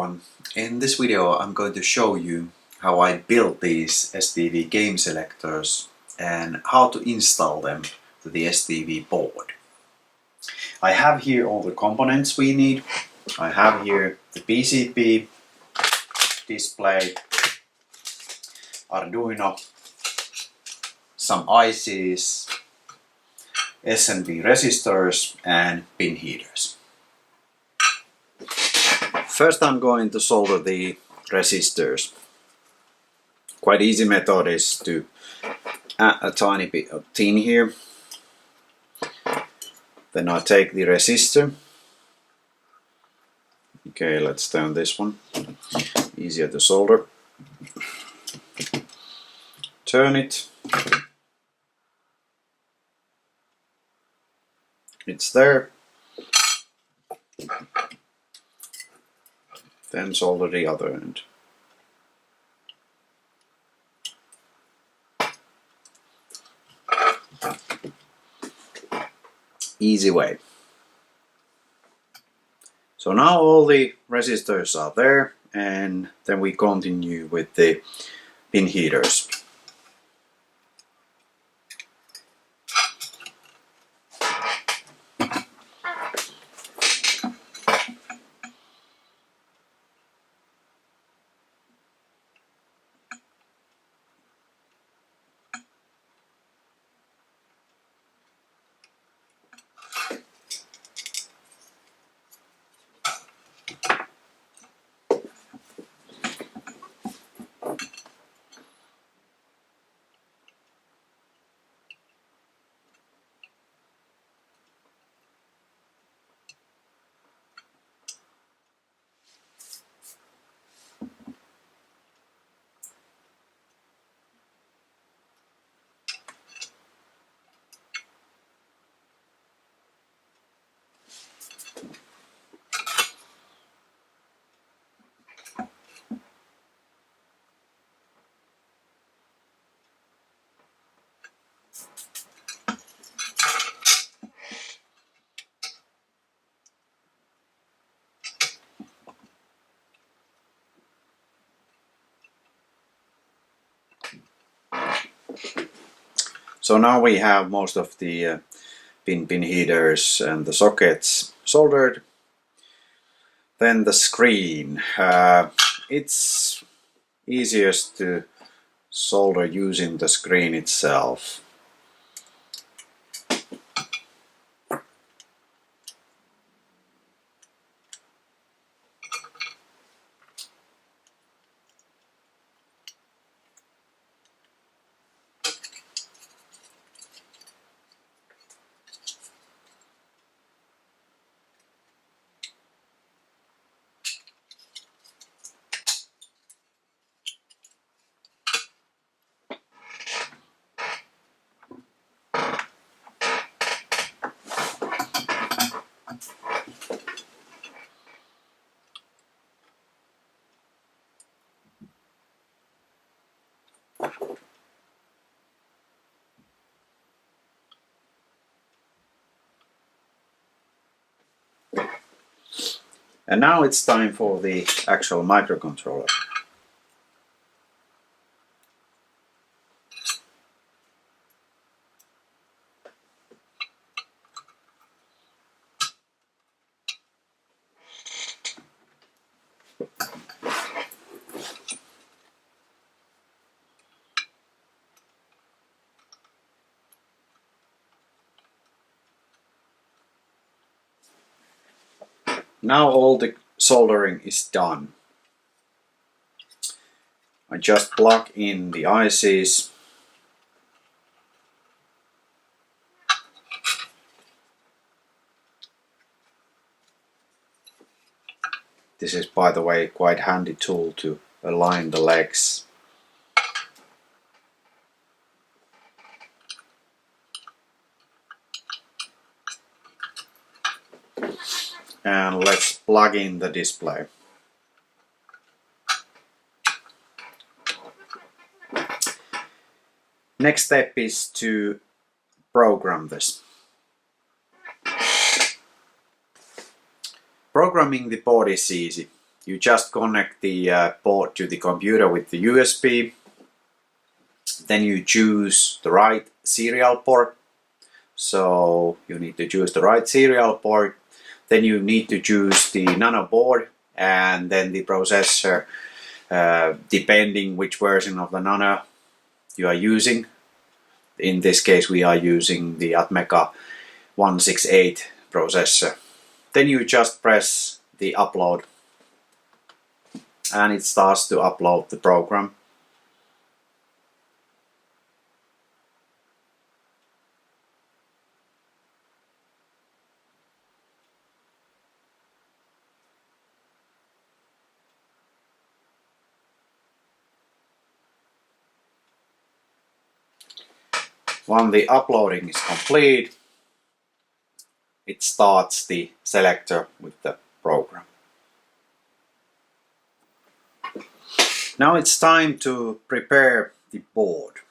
everyone. In this video I'm going to show you how I built these ST-V game selectors and how to install them to the ST-V board. I have here all the components we need. I have here the PCB, display, Arduino, some ICs, SNV resistors and pin heaters. First I'm going to solder the resistors. Quite easy method is to add a tiny bit of tin here. Then I take the resistor. Okay, let's turn this one. Easier to solder. Turn it. It's there. Then solder the other end. Easy way. So now all the resistors are there, and then we continue with the pin heaters. So now we have most of the pin heaters and the sockets soldered. Then the screen. It's easiest to solder using the screen itself. And now it's time for the actual microcontroller. Now all the soldering is done. I just plug in the ICs. This is, by the way, quite handy tool to align the legs. And let's plug in the display. Next step is to program this. Programming the board is easy. you just connect the board to the computer with the USB. Then you choose the right serial port. So you need to choose the right serial port. Then you need to choose the nano board and then the processor, depending which version of the nano you are using. In this case we are using the Atmega 168 processor. Then you just press the upload and it starts to upload the program. When the uploading is complete, it starts the selector with the program. Now it's time to prepare the board.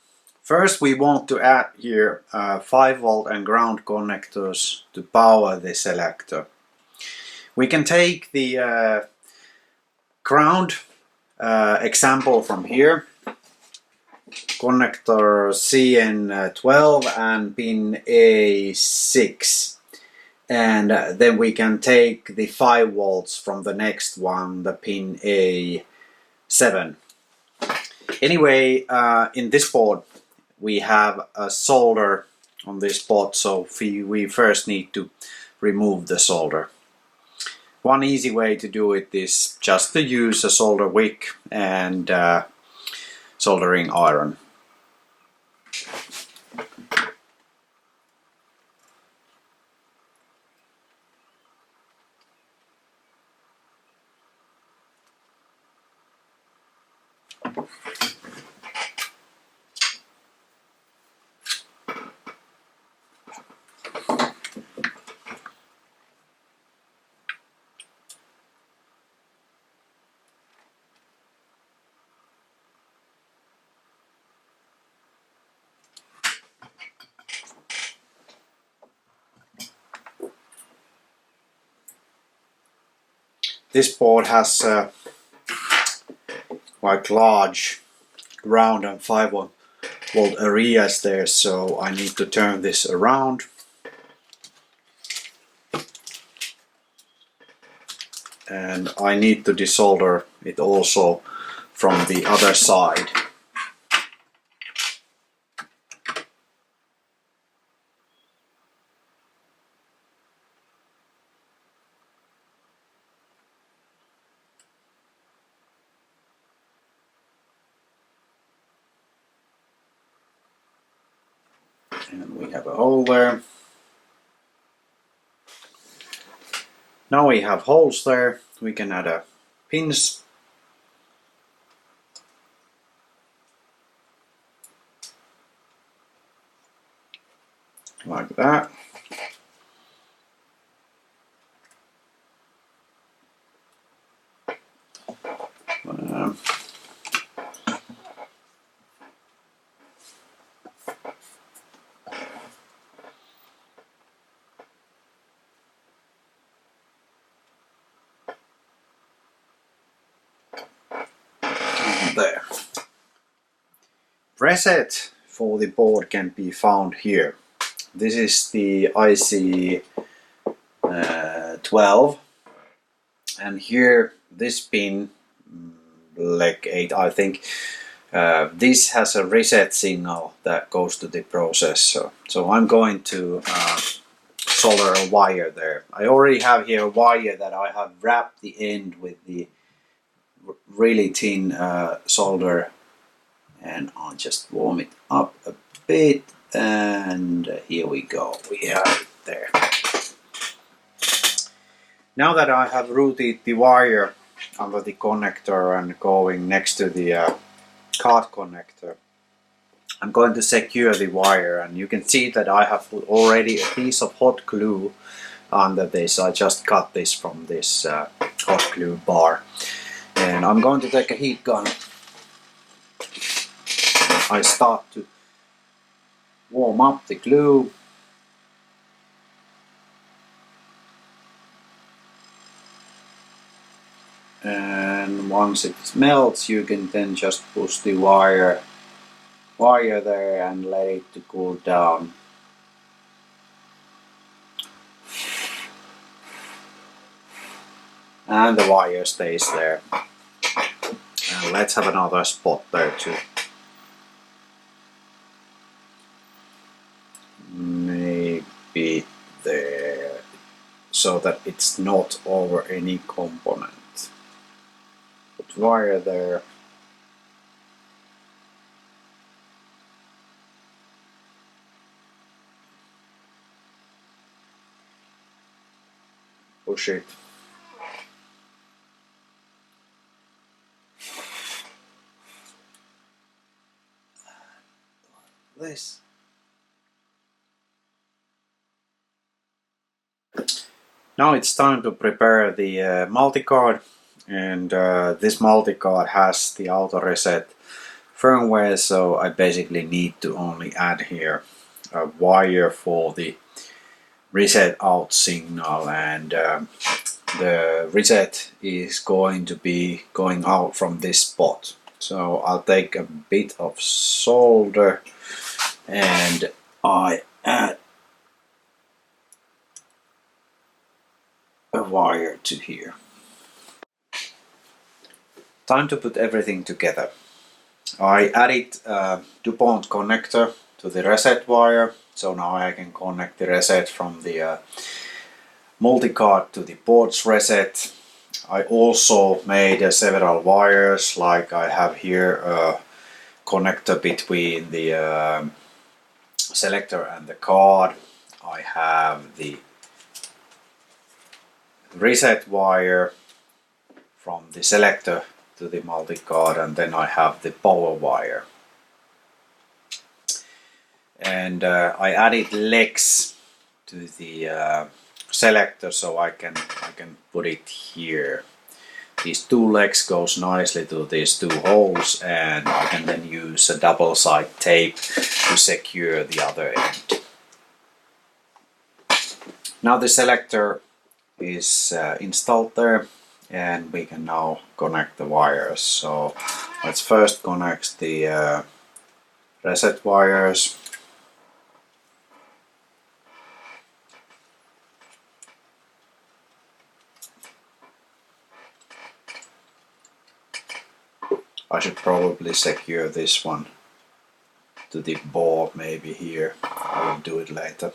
First we want to add here 5V and ground connectors to power the selector. We can take the ground example from here, connector CN12 and pin A6, and then we can take the 5V from the next one, the pin A7. Anyway, in this board we have a solder on this spot, so we first need to remove the solder. One easy way to do it is just to use a solder wick and soldering iron. This board has quite large ground and 5V areas there, so I need to turn this around. And I need to desolder it also from the other side. And we have a hole there. Now we have holes there. We can add a pins. Like that. There. Preset for the board can be found here. This is the IC12, and here this pin, leg 8 I think, this has a reset signal that goes to the processor. So I'm going to solder a wire there. I already have here a wire that I have wrapped the end with the really thin solder, and I'll just warm it up a bit, and here we go, we have it there. Now that I have routed the wire under the connector and going next to the card connector, I'm going to secure the wire, and you can see that I have put already a piece of hot glue under this. I just cut this from this hot glue bar, and I'm going to take a heat gun. I start to warm up the glue. once it melts, you can then just push the wire there and let it to cool down. And the wire stays there. And let's have another spot there too. Maybe there, so that it's not over any component. Put wire there. Push it. This. Now it's time to prepare the multicard, and this multicard has the auto reset firmware, so I basically need to only add here a wire for the reset out signal, and the reset is going to be going out from this spot. So I'll take a bit of solder and I add a wire to here. Time to put everything together. I added a DuPont connector to the reset wire, so now I can connect the reset from the multicard to the board's reset. I also made several wires, like I have here a connector between the selector and the card. I have the reset wire from the selector to the multicard, and then I have the power wire. And I added legs to the selector, so I can put it here. These two legs goes nicely to these two holes, and I can then use a double side tape to secure the other end. Now the selector is installed there, and we can now connect the wires. So let's first connect the reset wires. I should probably secure this one to the board, maybe here. I will do it later.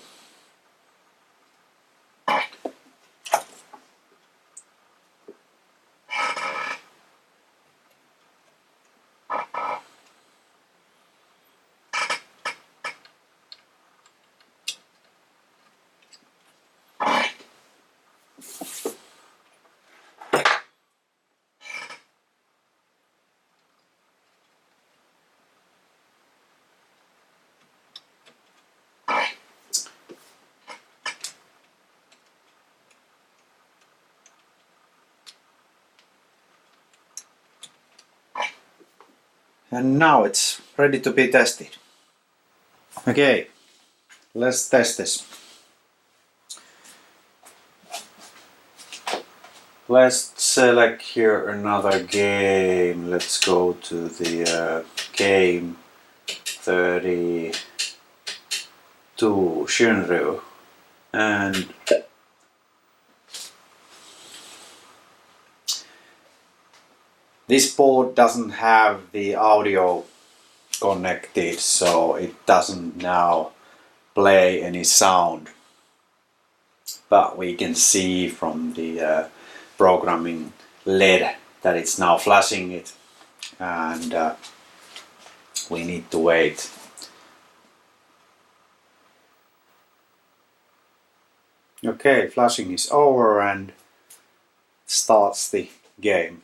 And now it's ready to be tested. Okay, let's test this. Let's select here another game. Let's go to the game 32 Shinryu, and this board doesn't have the audio connected, so it doesn't now play any sound, but we can see from the programming LED that it's now flashing it, and we need to wait. Okay, flashing is over and starts the game.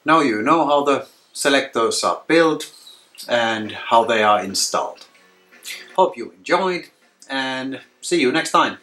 Now you know how the selectors are built and how they are installed. Hope you enjoyed and see you next time.